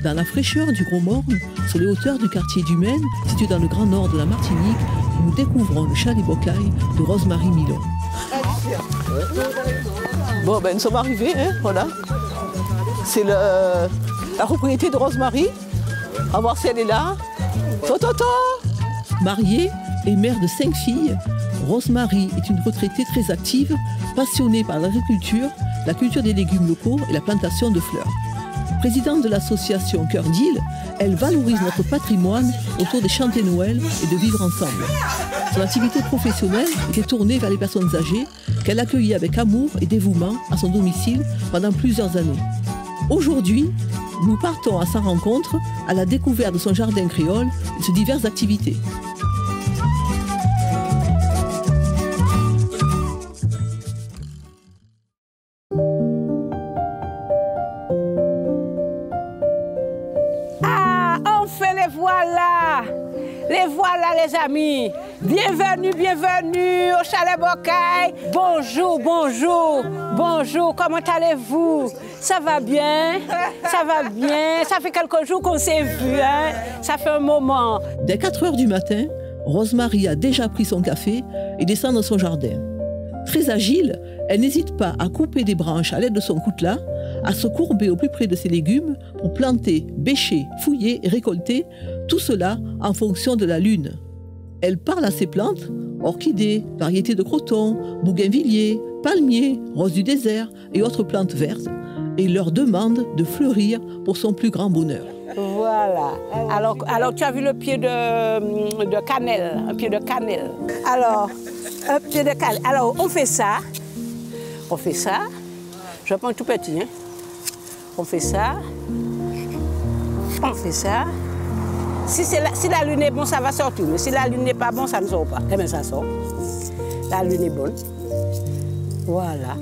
Dans la fraîcheur du Gros Morne, sur les hauteurs du quartier du Maine, situé dans le grand nord de la Martinique, nous découvrons le chalet Bocaille de Rosemarie Milon. Bon, ben nous sommes arrivés, hein, voilà. C'est la propriété de Rosemarie. On va voir si elle est là. Toto. Mariée et mère de 5 filles, Rosemarie est une retraitée très active, passionnée par l'agriculture, la culture des légumes locaux et la plantation de fleurs. Présidente de l'association Cœur d'Île, elle valorise notre patrimoine autour des chanter Noël et de vivre ensemble. Son activité professionnelle était tournée vers les personnes âgées qu'elle accueillait avec amour et dévouement à son domicile pendant plusieurs années. Aujourd'hui, nous partons à sa rencontre, à la découverte de son jardin créole et de ses diverses activités. Les voilà les amis, bienvenue au chalet Bocaille. Bonjour, comment allez-vous? Ça va bien, ça fait quelques jours qu'on s'est vu, hein? Ça fait un moment. Dès 4 heures du matin, Rosemarie a déjà pris son café et descend dans son jardin. Très agile, elle n'hésite pas à couper des branches à l'aide de son coutelas, à se courber au plus près de ses légumes pour planter, bêcher, fouiller et récolter, tout cela en fonction de la lune. Elle parle à ses plantes, orchidées, variétés de crotons, bougainvilliers, palmiers, roses du désert et autres plantes vertes, et leur demande de fleurir pour son plus grand bonheur. Voilà. Alors tu as vu le pied de cannelle, un pied de cannelle. Alors, un pied de cannelle. Alors, on fait ça. Je prends tout petit, hein. On fait ça. Si la lune est bonne, ça va sortir. Mais si la lune n'est pas bonne, ça ne sort pas. Eh bien, ça sort. La lune est bonne. Voilà.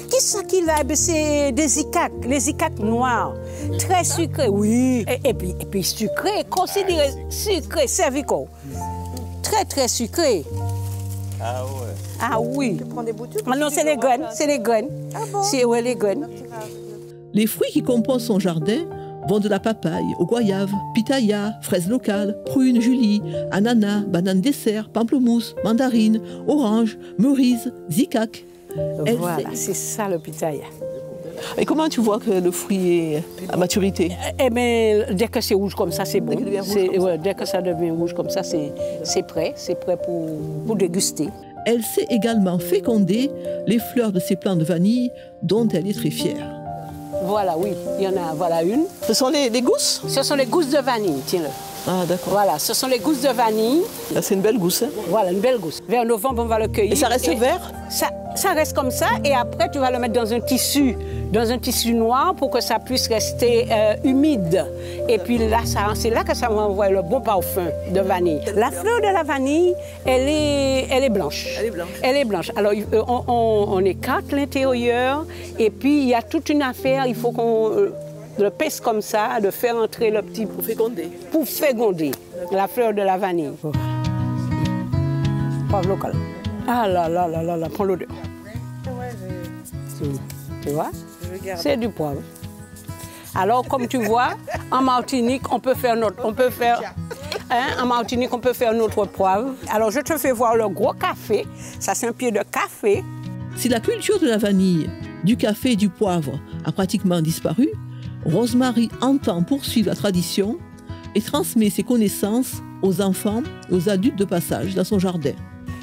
Qui ça qu'il a? C'est des icaques, les icaques noirs. Très sucrés, oui. Et puis sucré, considéré sucré, cervico. Très sucré. Ah ouais. Ah oui. Tu prends des boutures? Ah non, c'est les graines. Ah bon? C'est les graines. Les fruits qui composent son jardin vont de la papaye aux goyaves, pitaya, fraises locales, prunes, julie, ananas, bananes dessert, pamplemousse, mandarines, oranges, merises, zicaques. Voilà, c'est ça le pitaya. Et comment tu vois que le fruit est à maturité? Eh bien, dès que c'est rouge comme ça, c'est bon. Dès que ça devient rouge comme ça, c'est prêt pour déguster. Elle sait également féconder les fleurs de ses plants de vanille dont elle est très fière. Voilà, oui, il y en a, voilà une. Ce sont les gousses? Ce sont les gousses de vanille, tiens-le. Ah, d'accord. Voilà, ce sont les gousses de vanille. Là, c'est une belle gousse, hein? Voilà, une belle gousse. Vers novembre, on va le cueillir. Et ça reste vert? Ça reste comme ça, et après, tu vas le mettre dans un tissu noir pour que ça puisse rester humide. Et puis là, c'est là que ça va envoyer le bon parfum de vanille. La fleur de la vanille, elle est blanche. Elle est blanche. Alors, on écarte l'intérieur, et puis il y a toute une affaire, il faut qu'on le pèse comme ça, de faire entrer le petit... Pour féconder. Pour féconder la fleur de la vanille. Poivre local. Ah là, prends l'odeur. Tu vois? C'est du poivre. Alors, comme tu vois, en Martinique, on peut faire notre poivre. Alors, je te fais voir le gros café. Ça, c'est un pied de café. Si la culture de la vanille, du café et du poivre a pratiquement disparu, Rosemarie entend poursuivre la tradition et transmet ses connaissances aux enfants et aux adultes de passage dans son jardin.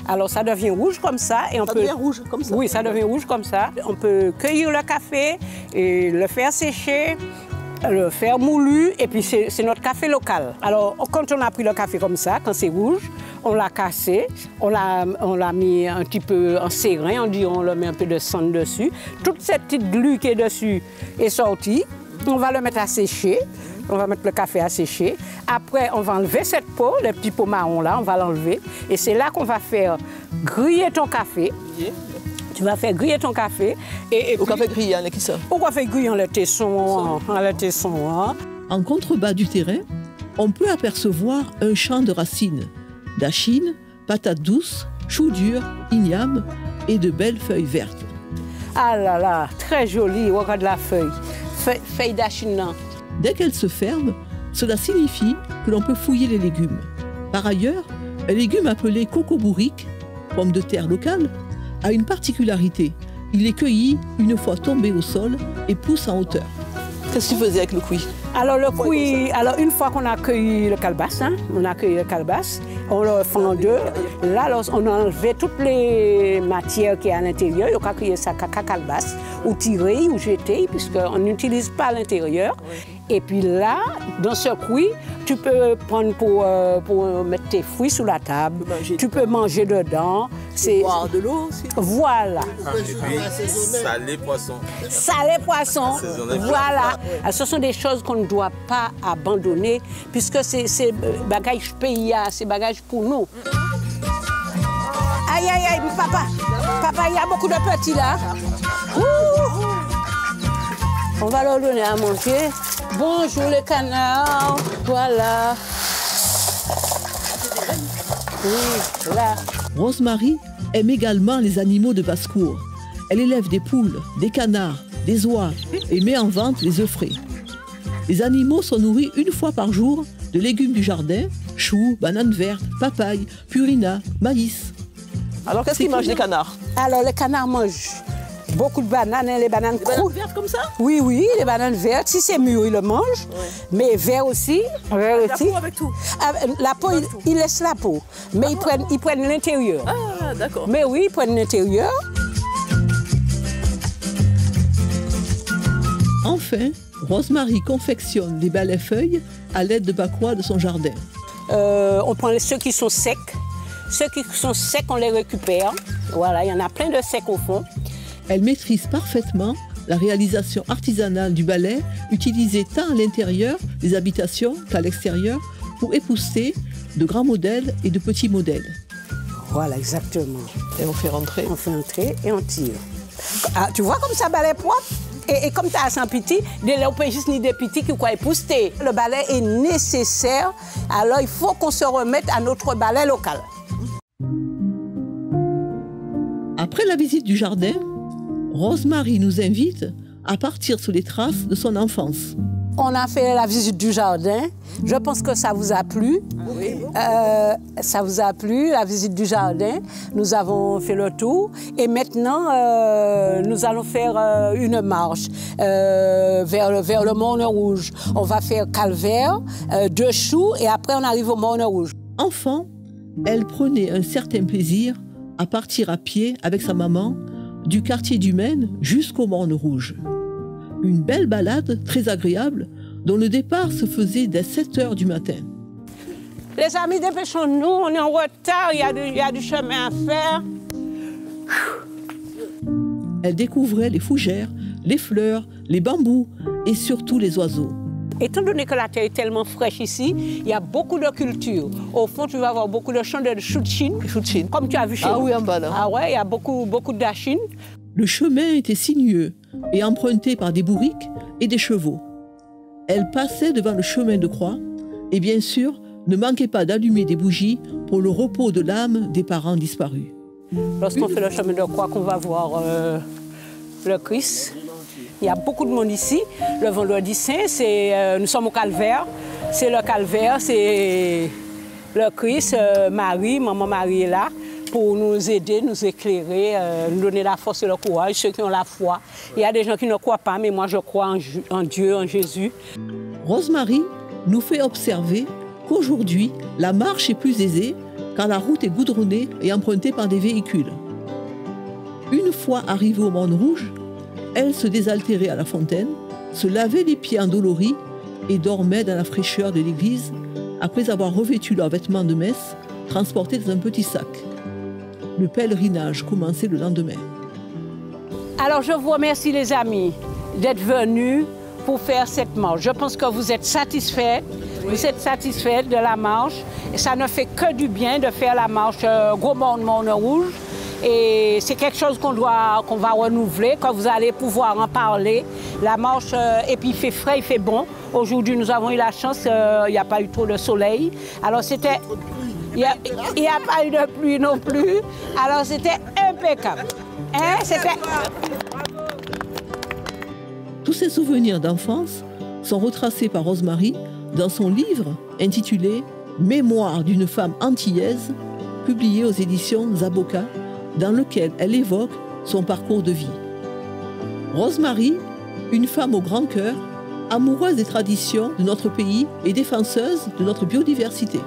Alors ça devient rouge comme ça. Et ça devient rouge comme ça? Oui, ça devient rouge comme ça. On peut cueillir le café et le faire sécher, le faire moulu, et puis c'est notre café local. Alors quand on a pris le café comme ça, quand c'est rouge, on l'a cassé, on l'a mis un petit peu en sérin, on le met un peu de sang dessus. Toute cette petite glu qui est dessus est sortie. On va le mettre à sécher. On va mettre le café à sécher. Après, on va enlever cette peau, le petit pot marron là, on va l'enlever. Et c'est là qu'on va faire griller ton café. Tu vas faire griller ton café. Et au café grillé, qui ça? Au café grillé, le tesson. En contrebas du terrain, on peut apercevoir un champ de racines, d'achine, patates douces, choux durs, ignames et de belles feuilles vertes. Ah là là, très joli, regarde la feuille. Feuille d'achine. Dès qu'elle se ferme, cela signifie que l'on peut fouiller les légumes. Par ailleurs, un légume appelé cocobouric, pomme de terre locale, a une particularité. Il est cueilli une fois tombé au sol et pousse en hauteur. Qu'est-ce que tu faisais avec le cuit? Alors le cuit, une fois qu'on a cueilli le calebasse, on le fend en deux. Là, on a enlevé toutes les matières qui sont à l'intérieur. On a cueilli ça à calebasse, ou tirer, ou jeter, puisqu'on n'utilise pas l'intérieur. Et puis là, dans ce cuit, tu peux prendre pour mettre tes fruits sous la table. Tu peux manger dedans. Boire de l'eau aussi. Voilà. Et puis, salé poisson. Salé poisson. Voilà. Alors, ce sont des choses qu'on ne doit pas abandonner, puisque c'est bagage pays, c'est bagage pour nous. Aïe, aïe, aïe, papa. Papa, il y a beaucoup de petits là. Ouh. On va leur donner à manger. Bonjour les canards. Voilà. Oui, là. Rosemary aime également les animaux de basse-cour. Elle élève des poules, des canards, des oies et met en vente les œufs frais. Les animaux sont nourris une fois par jour de légumes du jardin, choux, bananes vertes, papayes, purina, maïs. Alors qu'est-ce qu'ils mangent les canards? Alors les canards mangent beaucoup de bananes, les bananes crues. Vertes comme ça? Oui, oui, les bananes vertes. Si c'est mûr, ils le mangent. Ouais. Mais vert aussi. La peau avec tout? La peau, ils laissent la peau. Mais ils prennent l'intérieur. Ah, d'accord. Mais oui, ils prennent l'intérieur. Enfin, Rosemary confectionne des balais feuilles à l'aide de bacrois de son jardin. On prend ceux qui sont secs. Ceux qui sont secs, on les récupère. Voilà, il y en a plein de secs au fond. Elle maîtrise parfaitement la réalisation artisanale du balai, utilisé tant à l'intérieur des habitations qu'à l'extérieur pour épousseter de grands modèles et de petits modèles. Voilà, exactement. Et on fait rentrer? On fait rentrer et on tire. Ah, tu vois comme ça, balai propre? Et comme tu as sans petit, des léopégistes ni des petits qui croient épousseter. Le balai est nécessaire, alors il faut qu'on se remette à notre balai local. Après la visite du jardin, Rosemary nous invite à partir sur les traces de son enfance. On a fait la visite du jardin. Je pense que ça vous a plu. Oui. Ça vous a plu, la visite du jardin. Nous avons fait le tour. Et maintenant, nous allons faire une marche vers le Morne Rouge. On va faire Calvaire, Deux Choux, et après on arrive au Morne Rouge. Enfant, elle prenait un certain plaisir à partir à pied avec sa maman du quartier du Maine jusqu'au Morne Rouge. Une belle balade très agréable dont le départ se faisait dès 7 h du matin. Les amis, dépêchons-nous, on est en retard, il y a du chemin à faire. Elle découvrait les fougères, les fleurs, les bambous et surtout les oiseaux. Étant donné que la terre est tellement fraîche ici, il y a beaucoup de cultures. Au fond, tu vas avoir beaucoup de champs de choux de Chine, comme tu as vu chez nous. Ah oui, en bas là. Ah ouais, il y a beaucoup d'achines. Le chemin était sinueux et emprunté par des bourriques et des chevaux. Elle passait devant le chemin de croix et bien sûr ne manquait pas d'allumer des bougies pour le repos de l'âme des parents disparus. Lorsqu'on fait le chemin de croix, qu'on va voir le Christ, il y a beaucoup de monde ici. Le vendredi saint, nous sommes au calvaire. C'est le calvaire, c'est le Christ, Marie, maman Marie est là pour nous aider, nous éclairer, nous donner la force et le courage, ceux qui ont la foi. Il y a des gens qui ne croient pas, mais moi je crois en Dieu, en Jésus. Rosemary nous fait observer qu'aujourd'hui, la marche est plus aisée car la route est goudronnée et empruntée par des véhicules. Une fois arrivée au Morne Rouge, elle se désaltérait à la fontaine, se lavait les pieds endoloris et dormait dans la fraîcheur de l'église après avoir revêtu leurs vêtements de messe transportés dans un petit sac. Le pèlerinage commençait le lendemain. Alors je vous remercie les amis d'être venus pour faire cette marche. Je pense que vous êtes satisfaits. Oui. Vous êtes satisfaits de la marche. Et ça ne fait que du bien de faire la marche Gros Morne Rouge. Et c'est quelque chose qu'on va renouveler, que vous allez pouvoir en parler. La marche, et puis il fait frais, il fait bon. Aujourd'hui, nous avons eu la chance, il n'y a pas eu trop de soleil. Alors c'était... Il n'y a pas eu de pluie non plus. Alors c'était impeccable. Hein? Tous ces souvenirs d'enfance sont retracées par Rosemary dans son livre intitulé « Mémoire d'une femme antillaise », publié aux éditions Zaboka, dans lequel elle évoque son parcours de vie. Rosemary, une femme au grand cœur, amoureuse des traditions de notre pays et défenseuse de notre biodiversité.